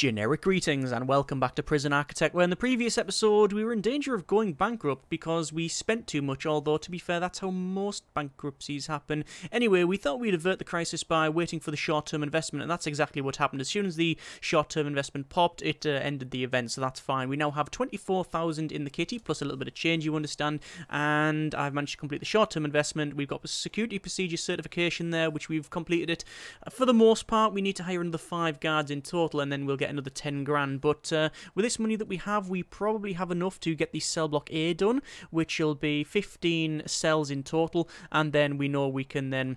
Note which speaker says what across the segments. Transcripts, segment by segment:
Speaker 1: Generic greetings and welcome back to Prison Architect, where in the previous episode we were in danger of going bankrupt because we spent too much, although to be fair that's how most bankruptcies happen. Anyway, we thought we'd avert the crisis by waiting for the short-term investment, and that's exactly what happened. As soon as the short-term investment popped, it ended the event, so that's fine. We now have 24,000 in the kitty, plus a little bit of change, you understand, and I've managed to complete the short-term investment. We've got the security procedure certification there, which we've completed it. For the most part, we need to hire another 5 guards in total, and then we'll get another 10 grand, but with this money that we probably have enough to get the Cellblock A done, which will be 15 cells in total, and then we know we can then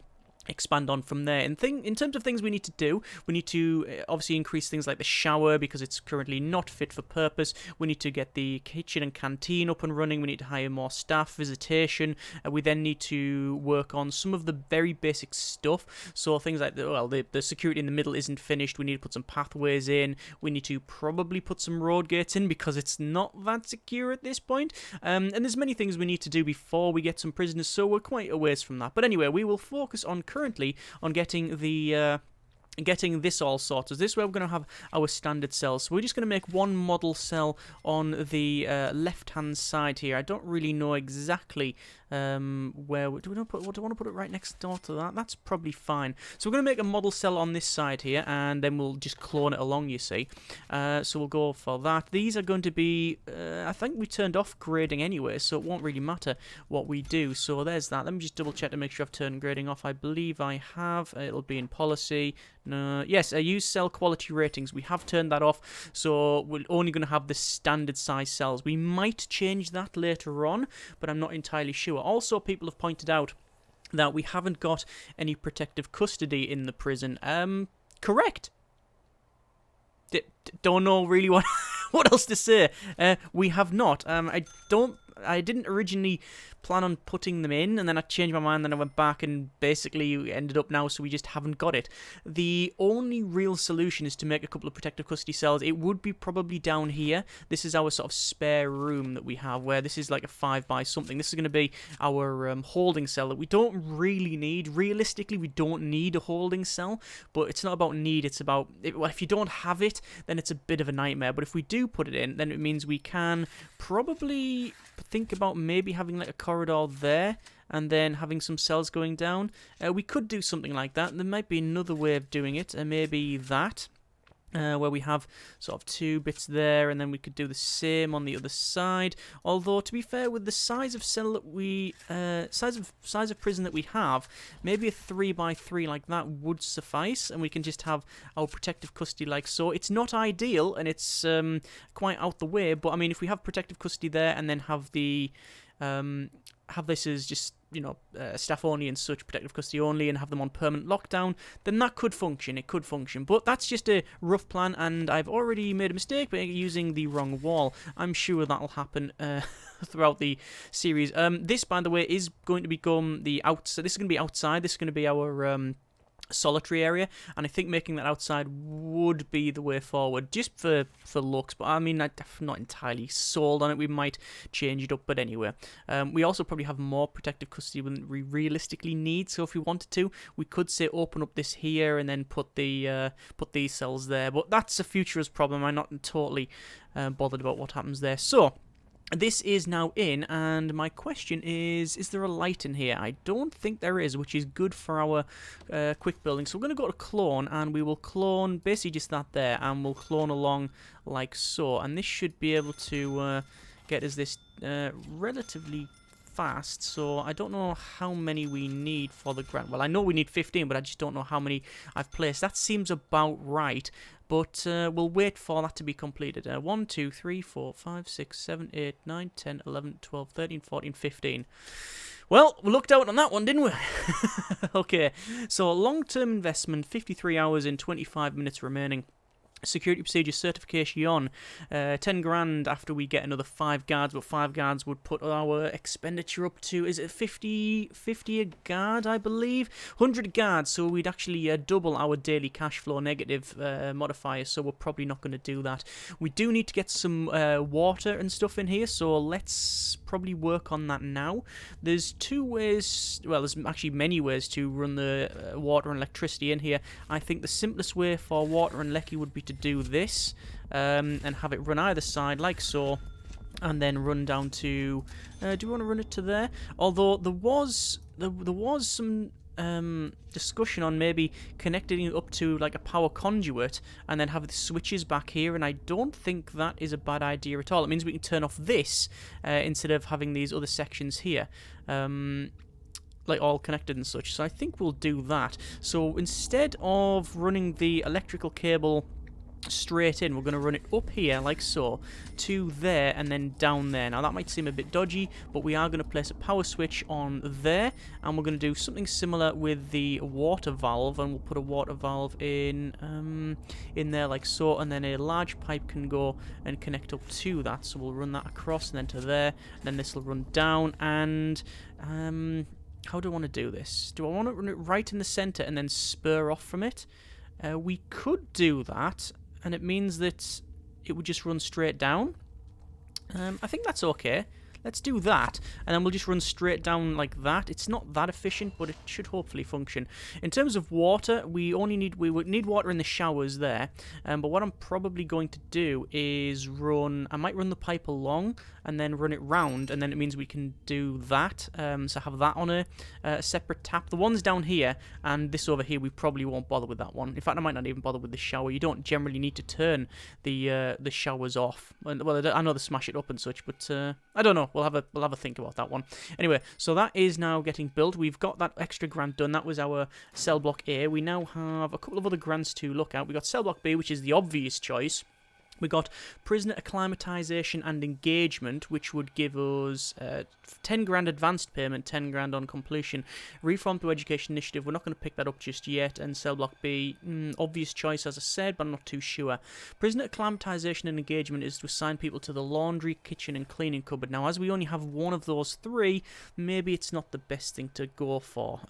Speaker 1: expand on from there. In terms of things we need to do, we need to obviously increase things like the shower because it's currently not fit for purpose. We need to get the kitchen and canteen up and running. We need to hire more staff, visitation. We then need to work on some of the very basic stuff. So things like the security in the middle isn't finished. We need to put some pathways in. We need to probably put some road gates in because it's not that secure at this point. And there's many things we need to do before we get some prisoners, so we're quite a ways from that. But anyway, we will focus on currently on getting the getting this all sorted. This way we're going to have our standard cells. So we're just going to make one model cell on the left-hand side here. I don't really know exactly where do we want to put it right next door to that? That's probably fine. So we're going to make a model cell on this side here, and then we'll just clone it along, you see. So we'll go for that. These are going to be, I think we turned off grading anyway, so it won't really matter what we do. So there's that. Let me just double check to make sure I've turned grading off. I believe I have. It'll be in policy. No, yes, use cell quality ratings. We have turned that off, so we're only going to have the standard size cells. We might change that later on, but I'm not entirely sure. Also, people have pointed out that we haven't got any protective custody in the prison. Correct. Don't know really what what else to say. We have not. I didn't originally plan on putting them in, and then I changed my mind, then I went back and basically ended up now, so we just haven't got it. The only real solution is to make a couple of protective custody cells. It would be probably down here. This is our sort of spare room that we have, where this is like a 5 by something. This is going to be our holding cell that we don't really need. Realistically, we don't need a holding cell, but it's not about need, it's about, if you don't have it, then it's a bit of a nightmare. But if we do put it in, then it means we can probably think about maybe having like a corridor there and then having some cells going down. We could do something like that. There might be another way of doing it, maybe that, where we have sort of 2 bits there, and then we could do the same on the other side. Although, to be fair, with the size of cell that we, size of prison that we have, maybe a 3 by 3 like that would suffice, and we can just have our protective custody like so. It's not ideal, and it's quite out the way, but I mean, if we have protective custody there, and then have the have this as just, you know, staff only and such, protective custody only, and have them on permanent lockdown, then that could function. It could function, but that's just a rough plan, and I've already made a mistake by using the wrong wall. I'm sure that'll happen throughout the series. This, by the way, is going to become the outside. This is going to be outside. This is going to be our solitary area, and I think making that outside would be the way forward, just for looks. But I mean, I'm not entirely sold on it. We might change it up, but anyway, we also probably have more protective custody than we realistically need. So if we wanted to, we could say open up this here and then put these cells there. But that's a futurist problem. I'm not totally bothered about what happens there. So this is now in, and my question is there a light in here? I don't think there is, which is good for our quick building. So we're going to go to clone, and we will clone basically just that there, and we'll clone along like so. And this should be able to get us this relatively fast. So I don't know how many we need for the grant. Well, I know we need 15, but I just don't know how many I've placed. That seems about right. But we'll wait for that to be completed. 1, 2, 3, 4, 5, 6, 7, 8, 9, 10, 11, 12, 13, 14, 15. Well, we looked out on that one, didn't we? Okay, so long-term investment, 53 hours and 25 minutes remaining. Security procedure certification, 10 grand after we get another 5 guards, but 5 guards would put our expenditure up to, is it 50 a guard, I believe? 100 guards, so we'd actually double our daily cash flow negative modifier, so we're probably not going to do that. We do need to get some water and stuff in here, so let's probably work on that now. There's 2 ways, well, there's actually many ways to run the water and electricity in here. I think the simplest way for water and lecky would be to do this and have it run either side like so, and then run down to... do we want to run it to there? Although there was some discussion on maybe connecting it up to like a power conduit and then have the switches back here, and I don't think that is a bad idea at all. It means we can turn off this instead of having these other sections here. Like all connected and such, so I think we'll do that. So instead of running the electrical cable straight in, we're going to run it up here like so to there and then down there. Now that might seem a bit dodgy, but we are going to place a power switch on there, and we're going to do something similar with the water valve, and we'll put a water valve in there like so, and then a large pipe can go and connect up to that, so we'll run that across and then to there, and then this will run down. And how do I want to do this? Do I want to run it right in the center and then spur off from it? We could do that, and it means that it would just run straight down. I think that's okay. Let's do that, and then we'll just run straight down like that. It's not that efficient, but it should hopefully function. In terms of water, we would need water in the showers there. But what I'm probably going to do is I might run the pipe along and then run it round, and then it means we can do that. So have that on a separate tap. The ones down here and this over here, we probably won't bother with that one. In fact, I might not even bother with the shower. You don't generally need to turn the showers off. Well, I know they smash it up and such, but I don't know. We'll have a think about that one. Anyway, so that is now getting built. We've got that extra grant done. That was our cell block A. We now have a couple of other grants to look at. We got cell block B, which is the obvious choice. We got prisoner acclimatization and engagement, which would give us 10 grand advanced payment, 10 grand on completion. Reform through education initiative, we're not going to pick that up just yet. And cell block B, obvious choice as I said, but I'm not too sure. Prisoner acclimatization and engagement is to assign people to the laundry, kitchen and cleaning cupboard. Now, as we only have one of those three, maybe it's not the best thing to go for.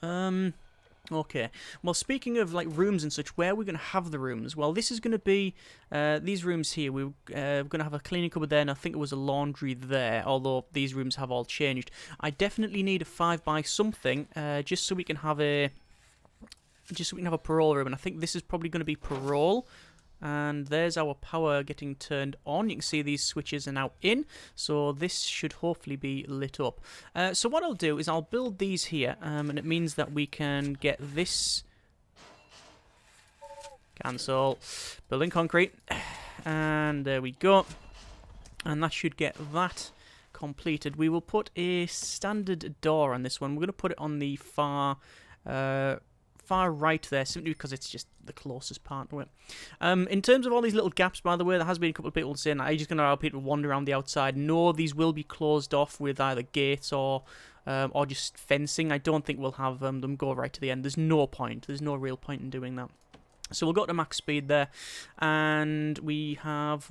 Speaker 1: Okay, well, speaking of like rooms and such, where are we going to have the rooms? Well, this is going to be these rooms here. We're going to have a cleaning cupboard there, and I think it was a laundry there, although these rooms have all changed. I definitely need a 5 by something, just so we can have a parole room, and I think this is probably going to be parole. And there's our power getting turned on. You can see these switches are now in, so this should hopefully be lit up. So what I'll do is I'll build these here, and it means that we can get this... Cancel. Building concrete. And there we go. And that should get that completed. We will put a standard door on this one. We're going to put it on the far right there, simply because it's just the closest part to it. In terms of all these little gaps, by the way, there has been a couple of people saying, are you just going to allow people to wander around the outside? No, these will be closed off with either gates or just fencing. I don't think we'll have them go right to the end. There's no point. There's no real point in doing that. So we'll go to max speed there, and we have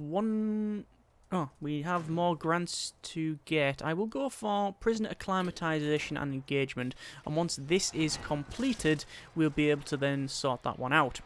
Speaker 1: we have more grants to get. I will go for prisoner acclimatization and engagement, and once this is completed, we'll be able to then sort that one out.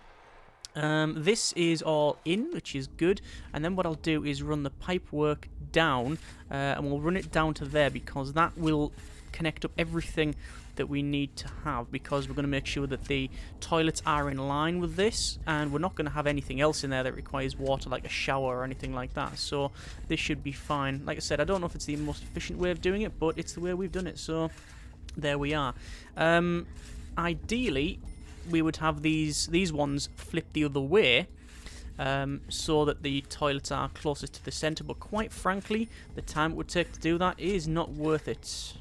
Speaker 1: This is all in, which is good, and then what I'll do is run the pipe work down, and we'll run it down to there, because that will connect up everything that we need to have, because we're going to make sure that the toilets are in line with this, and we're not going to have anything else in there that requires water, like a shower or anything like that, so this should be fine. Like I said, I don't know if it's the most efficient way of doing it, but it's the way we've done it, so there we are. Ideally, we would have these ones flipped the other way, so that the toilets are closest to the centre, but quite frankly, the time it would take to do that is not worth it.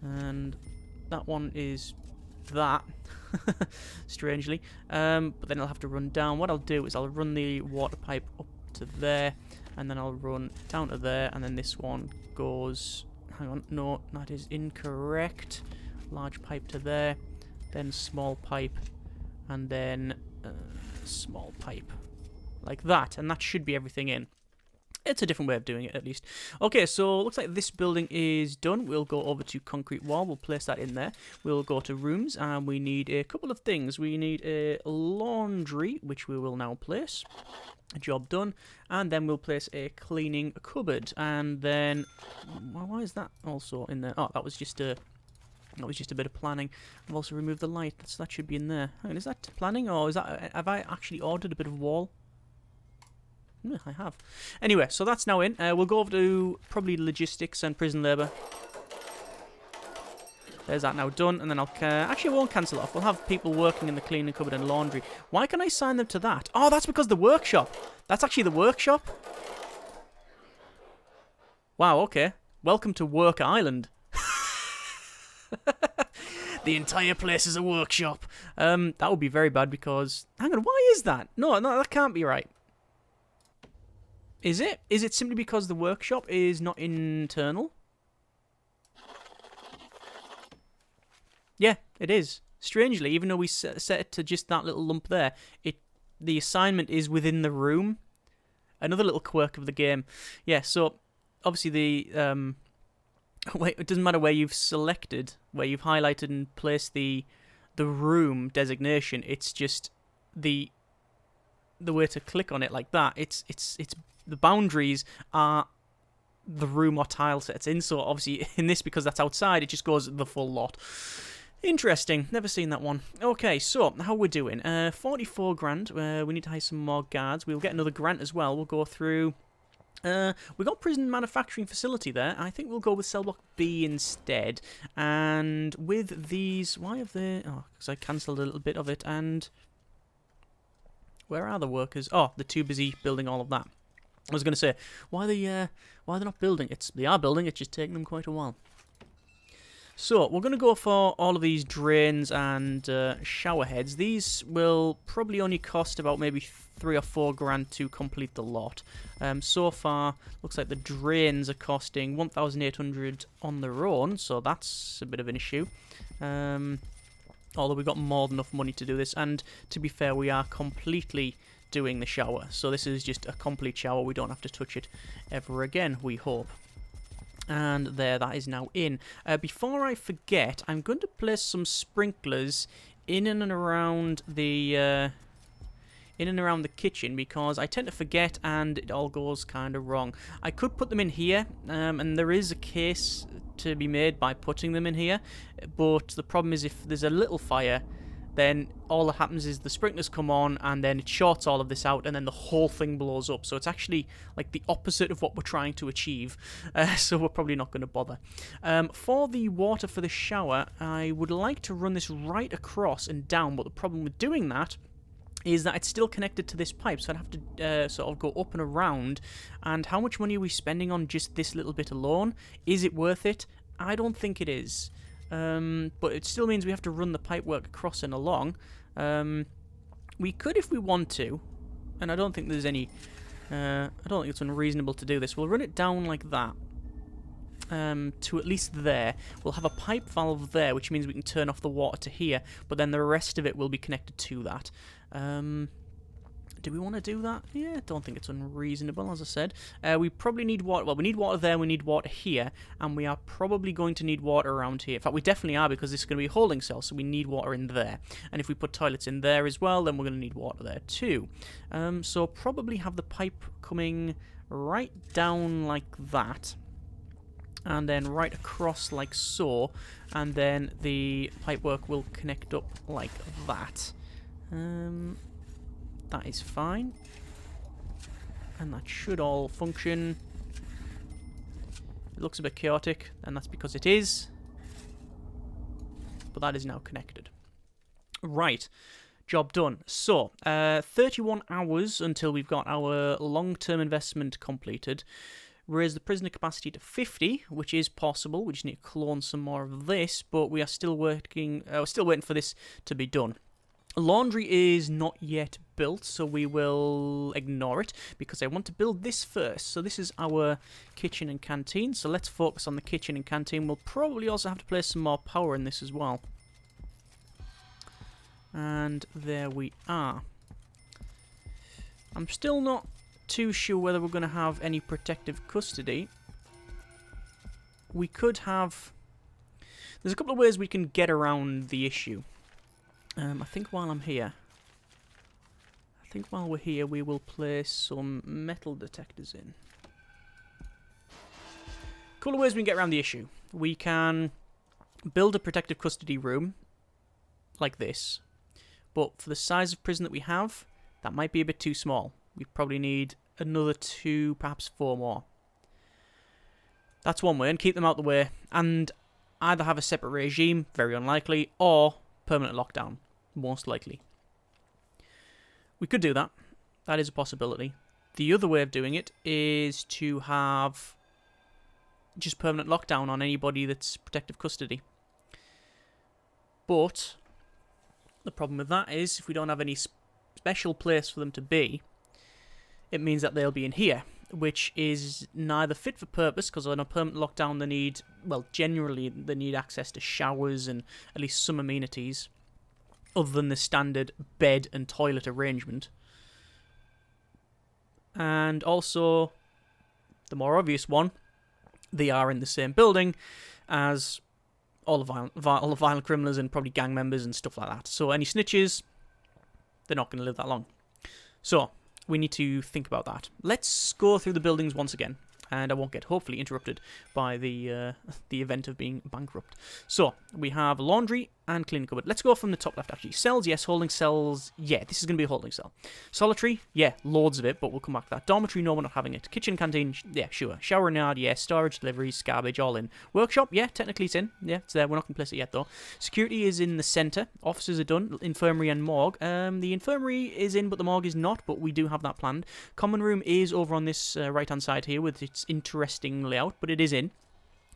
Speaker 1: And that one is that, strangely. But then I'll have to run down. What I'll do is I'll run the water pipe up to there, and then I'll run down to there, and then this one goes... Hang on, no, that is incorrect. Large pipe to there, then small pipe, and then small pipe. Like that, and that should be everything in. It's a different way of doing it, at least. Okay, so looks like this building is done. We'll go over to concrete wall. We'll place that in there. We'll go to rooms, and we need a couple of things. We need a laundry, which we will now place. Job done. And then we'll place a cleaning cupboard. And then... Why is that also in there? Oh, that was just a That was just a bit of planning. I've also removed the light, so that should be in there. Hang on, is that planning, or is that... Have I actually ordered a bit of wall? Yeah, I have. Anyway, so that's now in. We'll go over to probably logistics and prison labour. There's that now done, and then I'll... actually, I won't cancel it off. We'll have people working in the cleaning cupboard and laundry. Why can I assign them to that? Oh, that's because the workshop. That's actually the workshop. Wow, okay. Welcome to Work Island. The entire place is a workshop. That would be very bad because... Hang on, why is that? No, that can't be right. Is it? Is it simply because the workshop is not internal? Yeah, it is. Strangely, even though we set it to just that little lump there, the assignment is within the room. Another little quirk of the game. Yeah, so obviously the... it doesn't matter where you've selected, where you've highlighted and placed the room designation. It's just the way to click on it like that. It's the boundaries are the room or tile sets in. So obviously in this, because that's outside, it just goes the full lot. Interesting. Never seen that one. Okay, so how we're doing? 44 grand. We need to hire some more guards. We'll get another grant as well. We'll go through. We got prison manufacturing facility there. I think we'll go with Cellblock B instead. And with these, why have they? Oh, because I cancelled a little bit of it. And where are the workers? Oh, they're too busy building all of that. I was going to say, why are they not building? They are building. It's just taking them quite a while. So, we're going to go for all of these drains and shower heads. These will probably only cost about maybe 3 or 4 grand to complete the lot. So far, looks like the drains are costing 1,800 on their own, so that's a bit of an issue. Although we've got more than enough money to do this, and to be fair, we are completely doing the shower. So this is just a complete shower. We don't have to touch it ever again, we hope. And there, that is now in. Before I forget, I'm going to place some sprinklers in and around the kitchen, because I tend to forget and it all goes kind of wrong. I could put them in here, and there is a case to be made by putting them in here, but the problem is if there's a little fire, then all that happens is the sprinklers come on and then it shorts all of this out and then the whole thing blows up. So it's actually like the opposite of what we're trying to achieve. So we're probably not going to bother. For the water for the shower, I would like to run this right across and down, but the problem with doing that is that it's still connected to this pipe, so I'd have to sort of go up and around. And how much money are we spending on just this little bit alone? Is it worth it? I don't think it is. But it still means we have to run the pipework across and along. We could if we want to, and I don't think there's any... I don't think it's unreasonable to do this. We'll run it down like that. To at least there. We'll have a pipe valve there, which means we can turn off the water to here, but then the rest of it will be connected to that. Do we want to do that? Yeah, don't think it's unreasonable, as I said. We probably need water. Well, we need water there, we need water here, and we are probably going to need water around here. In fact, we definitely are, because this is going to be a holding cell, so we need water in there. And if we put toilets in there as well, then we're going to need water there too. So probably have the pipe coming right down like that, and then right across like so, and then the pipework will connect up like that. That is fine, and that should all function. It looks a bit chaotic, and that's because it is, but that is now connected. Right, job done. So, 31 hours until we've got our long-term investment completed. Raise the prisoner capacity to 50, which is possible. We just need to clone some more of this, but we are still working. We're still waiting for this to be done. Laundry is not yet built, so we will ignore it, because I want to build this first. So this is our kitchen and canteen, so let's focus on the kitchen and canteen. We'll probably also have to place some more power in this as well. And there we are. I'm still not too sure whether we're going to have any protective custody. We could have... There's a couple of ways we can get around the issue. I think while we're here, we will place some metal detectors in. Couple of ways we can get around the issue. We can build a protective custody room like this. But for the size of prison that we have, that might be a bit too small. We probably need another 2, perhaps 4 more. That's one way, and keep them out the way. And either have a separate regime, very unlikely, or permanent lockdown, most likely. We could do that. That is a possibility. The other way of doing it is to have just permanent lockdown on anybody that's protective custody. But the problem with that is if we don't have any special place for them to be, it means that they'll be in here, which is neither fit for purpose, because on a permanent lockdown they need, well, generally they need access to showers and at least some amenities, other than the standard bed and toilet arrangement. And also, the more obvious one, they are in the same building as all the violent criminals and probably gang members and stuff like that. So any snitches, they're not going to live that long. So we need to think about that. Let's go through the buildings once again, and I won't get hopefully interrupted by the event of being bankrupt. So we have laundry and cleaning cupboard. Let's go from the top left actually. Cells, yes. Holding cells, yeah. This is going to be a holding cell. Solitary, yeah. Loads of it, but we'll come back to that. Dormitory, no, we're not having it. Kitchen, canteen, yeah, sure. Shower and yard, yeah. Storage, deliveries, garbage, all in. Workshop, yeah. Technically it's in, yeah. It's there. We're not complicit yet though. Security is in the centre. Officers are done. Infirmary and morgue. The infirmary is in, but the morgue is not. But we do have that planned. Common room is over on this right hand side here with its interesting layout, but it is in.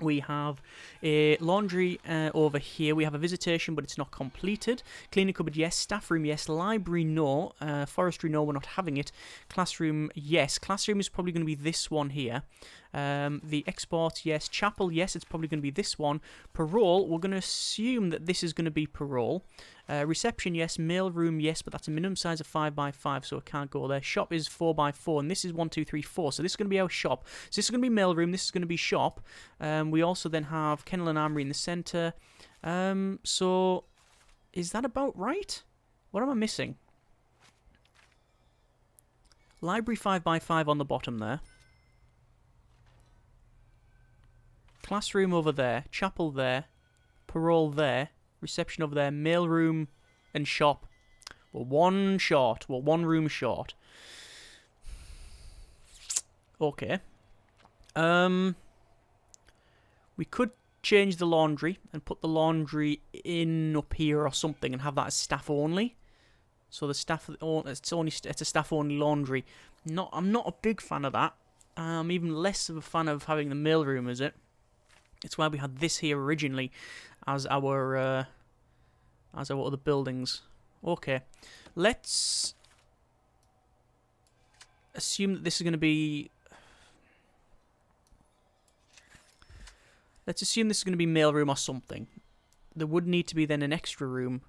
Speaker 1: We have a laundry over here. We have a visitation, but it's not completed. Cleaning cupboard, yes. Staff room, yes. Library, no. Forestry, no. We're not having it. Classroom, yes. Classroom is probably going to be this one here. The export, yes. Chapel, yes. It's probably going to be this one. Parole, we're going to assume that this is going to be parole. Reception, yes. Mail room, yes. But that's a minimum size of 5x5, so it can't go there. Shop is 4x4, and this is 1, 2, 3, 4. So this is going to be our shop. So this is going to be mail room. This is going to be shop. We also then have kennel and armory in the centre. So is that about right? What am I missing? Library 5x5 on the bottom there. Classroom over there. Chapel there. Parole there. Reception over there. Mailroom and shop. We're one short. We're one room short. Okay. We could change the laundry and put the laundry in up here or something and have that as staff only. So the staff, it's a staff only laundry. I'm not a big fan of that. I'm even less of a fan of having the mailroom as it. It's why we had this here originally as our other buildings. Okay, let's assume that this is going to be. Let's assume this is going to be mailroom or something. There would need to be then an extra room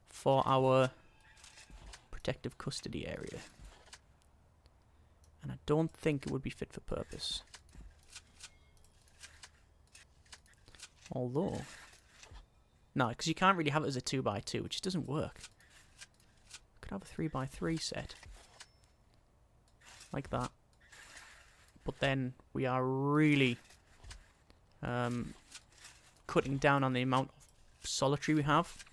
Speaker 1: for our protective custody area. And I don't think it would be fit for purpose. Although... No, because you can't really have it as a 2x2, which just doesn't work. Could have a 3x3 set. Like that. But then we are really... cutting down on the amount of solitary we have.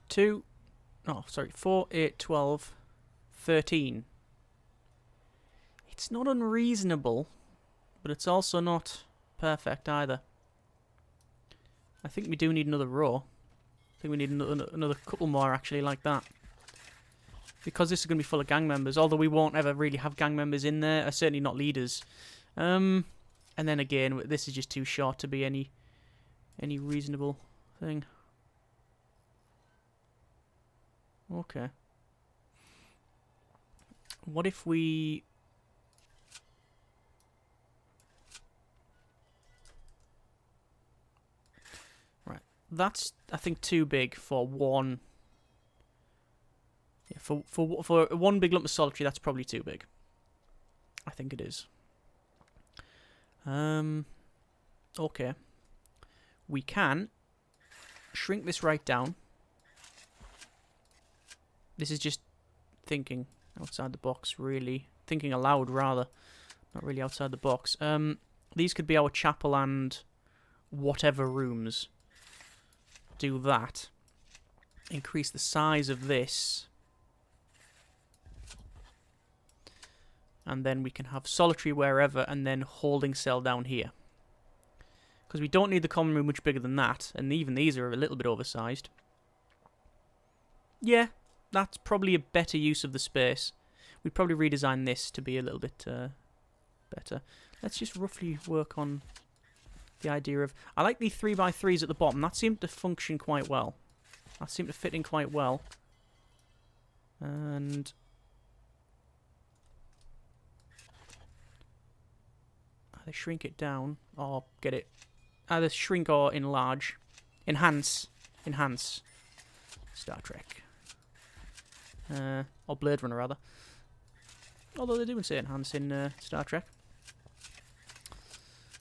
Speaker 1: Two, oh sorry, 4, 8, 12, 13. It's not unreasonable, but it's also not perfect either. I think we do need another row. I think we need another couple more actually like that. Because this is going to be full of gang members, although we won't ever really have gang members in there, certainly not leaders. And then again, this is just too short to be any reasonable thing. Okay. What if we... Right. That's, I think, too big for one... Yeah, for one big lump of solitary, that's probably too big. I think it is. Okay. We can shrink this right down. This is just thinking outside the box, really. Thinking aloud, rather. Not really outside the box. These could be our chapel and whatever rooms. Do that. Increase the size of this. And then we can have solitary wherever, and then holding cell down here. Because we don't need the common room much bigger than that, and even these are a little bit oversized. Yeah, that's probably a better use of the space. We'd probably redesign this to be a little bit better. Let's just roughly work on the idea of... I like the 3x3s at the bottom. That seemed to function quite well. That seemed to fit in quite well. And... either shrink it down or get it... either shrink or enlarge. Enhance. Enhance. Star Trek. Or Blade Runner, rather. Although they do say enhance in Star Trek.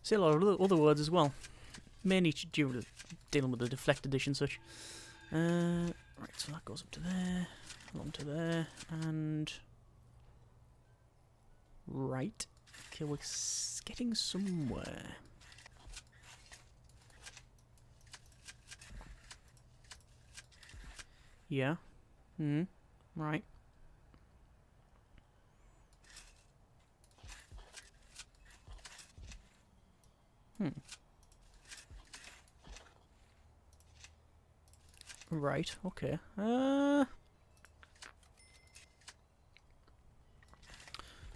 Speaker 1: Say a lot of other words as well. Mainly due to dealing with the deflected dish and such. Right, so that goes up to there, along to there, and... right. Okay, we're getting somewhere. Yeah. Right. Right, okay.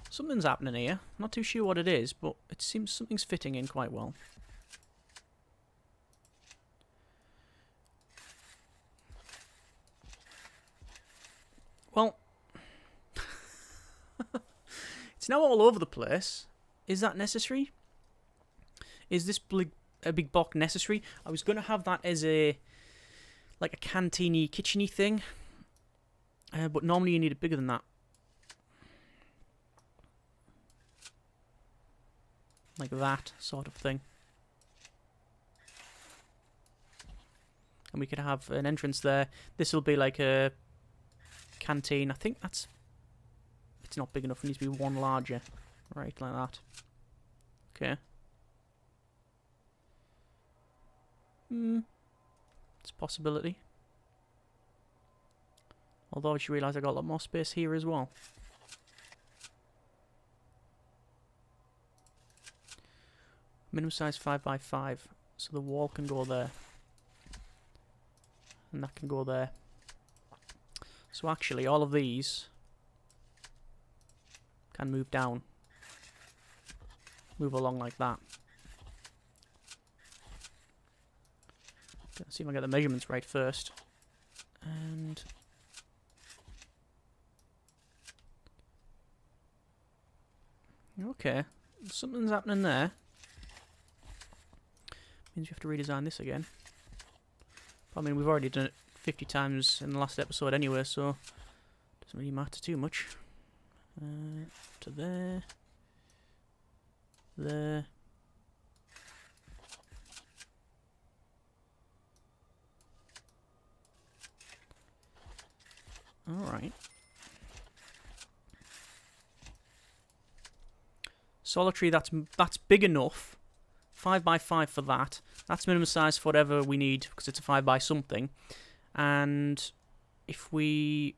Speaker 1: Something's happening here. Not too sure what it is, but it seems something's fitting in quite well. Well, it's now all over the place. Is that necessary? Is this a big block necessary? I was going to have that as a... like a canteeny, kitcheny thing. But normally you need it bigger than that. Like that sort of thing. And we could have an entrance there. This will be like a canteen. I think that's... it's not big enough. It needs to be one larger. Right, like that. Okay. It's a possibility. Although I just realised I got a lot more space here as well. Minimum size 5x5. So the wall can go there. And that can go there. So actually all of these can move down. Move along like that. Let's see if I get the measurements right first. And... okay. Something's happening there. Means we have to redesign this again. I mean, we've already done it 50 times in the last episode anyway, so... doesn't really matter too much. To there. There. Alright. Solitary, that's big enough. 5x5 for that. That's minimum size for whatever we need, because it's a 5 by something. And if we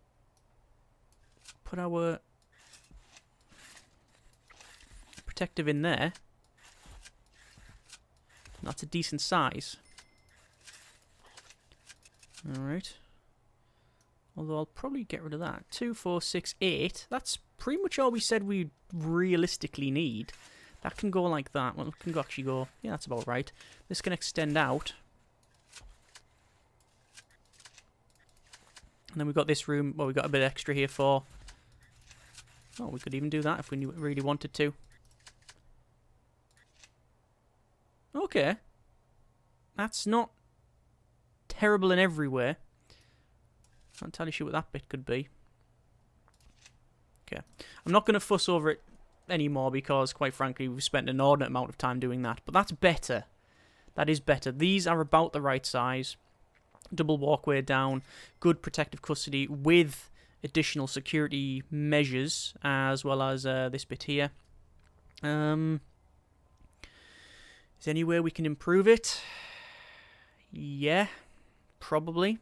Speaker 1: put our protective in there, that's a decent size. Alright. Although I'll probably get rid of that. 2, 4, 6, 8. That's pretty much all we said we realistically need. That can go like that. Well, it can actually go... yeah, that's about right. This can extend out. And then we've got this room. Well, we've got a bit extra here for... oh, we could even do that if we really wanted to. Okay. That's not terrible in every way. Not entirely sure what that bit could be. Okay. I'm not going to fuss over it anymore because, quite frankly, we've spent an inordinate amount of time doing that. But that's better. That is better. These are about the right size. double walkway down, good protective custody with additional security measures, as well as this bit here. Is there any way we can improve it? Yeah, probably.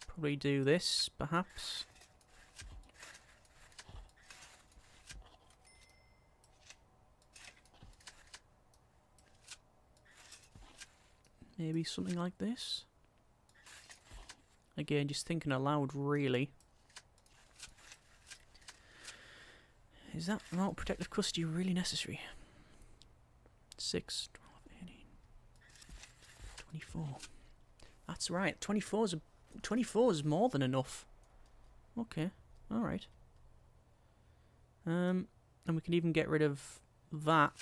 Speaker 1: Probably do this, perhaps. Maybe something like this. Again, just thinking aloud, really. Is that amount of protective custody really necessary? 6, 12, 18, 24. That's right. 24 is more than enough. Okay, alright. And we can even get rid of that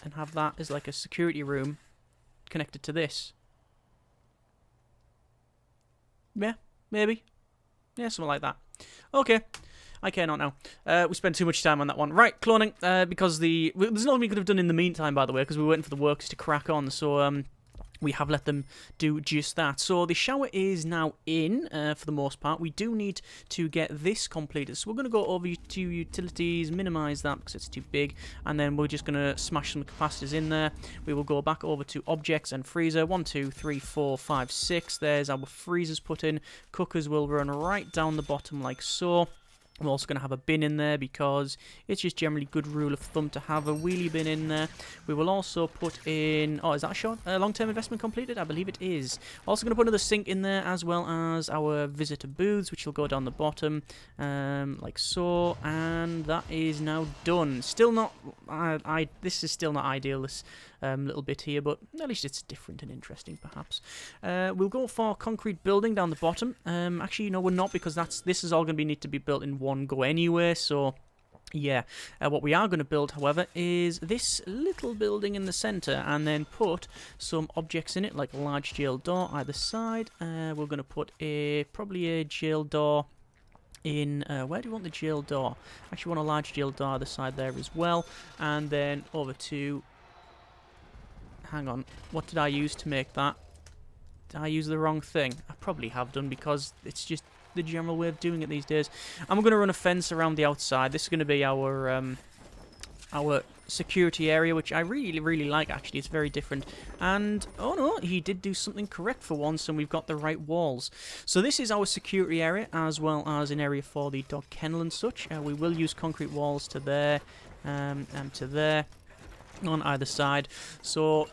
Speaker 1: and have that as like a security room connected to this. Yeah, maybe. Yeah, something like that. Okay. I care not now. We spent too much time on that one. Right, cloning. Because there's nothing we could have done in the meantime, by the way, because we were waiting for the workers to crack on. So we have let them do just that. So the shower is now in, for the most part. We do need to get this completed. So we're going to go over to utilities, minimize that because it's too big, and then we're just going to smash some capacitors in there. We will go back over to objects and freezer. 1, 2, 3, 4, 5, 6. There's our freezers put in. Cookers will run right down the bottom like so. We're also going to have a bin in there because it's just generally good rule of thumb to have a wheelie bin in there. We will also put in... Oh, is that short? Long-term investment completed? I believe it is. Also going to put another sink in there as well as our visitor booths, which will go down the bottom like so. And that is now done. Still not... This is still not ideal, this little bit here, but at least it's different and interesting, perhaps. We'll go for concrete building down the bottom. Actually, no, we're not, because this is all going to need to be built in one go anyway, so yeah. What we are going to build, however, is this little building in the centre, and then put some objects in it, like a large jail door either side. We're going to put probably a jail door in, where do you want the jail door? Actually want a large jail door either side there as well, and then over to... Hang on, what did I use to make that? Did I use the wrong thing? I probably have done, because it's just the general way of doing it these days. I'm going to run a fence around the outside. This is going to be our security area, which I really, really like, actually. It's very different. And, oh no, he did do something correct for once, and we've got the right walls. So this is our security area, as well as an area for the dog kennel and such. We will use concrete walls to there, and to there, on either side. So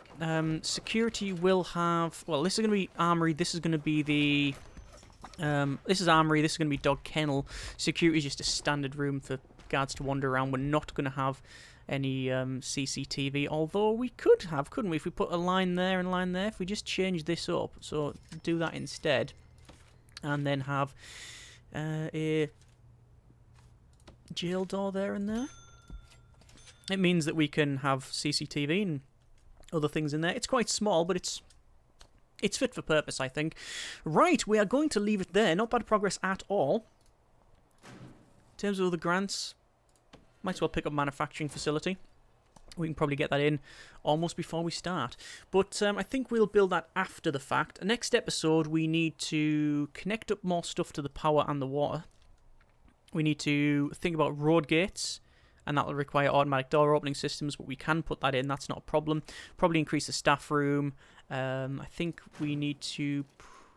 Speaker 1: security will have, well, this is going to be armory, this is going to be the this is armory, this is going to be dog kennel. Security is just a standard room for guards to wander around. We're not going to have any CCTV, although we could have, couldn't we, if we put a line there and a line there. If we just change this up, so do that instead, and then have a jail door there and there. It means that we can have CCTV and other things in there. It's quite small, but it's fit for purpose, I think. Right, we are going to leave it there. Not bad progress at all. In terms of other grants, might as well pick up manufacturing facility. We can probably get that in almost before we start. But I think we'll build that after the fact. Next episode, we need to connect up more stuff to the power and the water. We need to think about road gates, and that will require automatic door opening systems, but we can put that in, that's not a problem. Probably increase the staff room. I think we need to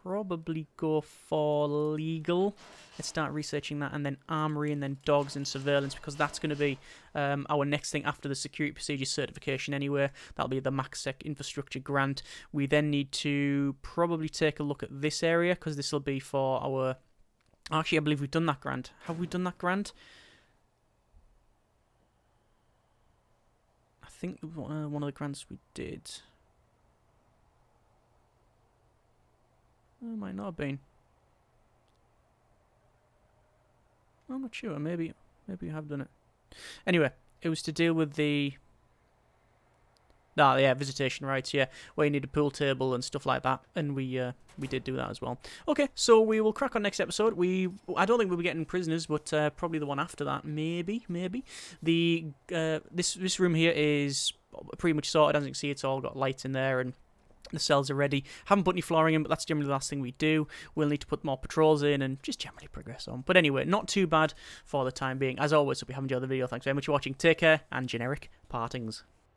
Speaker 1: probably go for legal. Let's start researching that, and then armory, and then dogs and surveillance, because that's going to be our next thing after the security procedure certification anyway. That'll be the MaxSec infrastructure grant. We then need to probably take a look at this area, because this will be for our... Actually, I believe we've done that grant. Have we done that grant? I think one of the grants we did. It might not have been. I'm not sure. Maybe we have done it. Anyway, it was to deal with the... yeah, visitation rights, yeah, where you need a pool table and stuff like that, and we did do that as well. Okay, so we will crack on next episode. I don't think we'll be getting prisoners, but probably the one after that, maybe. The this room here is pretty much sorted. As you can see, it's all got lights in there, and The cells are ready. Haven't put any flooring in, but that's generally the last thing we do. We'll need to put more patrols in and just generally progress on. But anyway, not too bad for the time being. As always, if you haven't enjoyed the video, thanks very much for watching. Take care, and generic partings.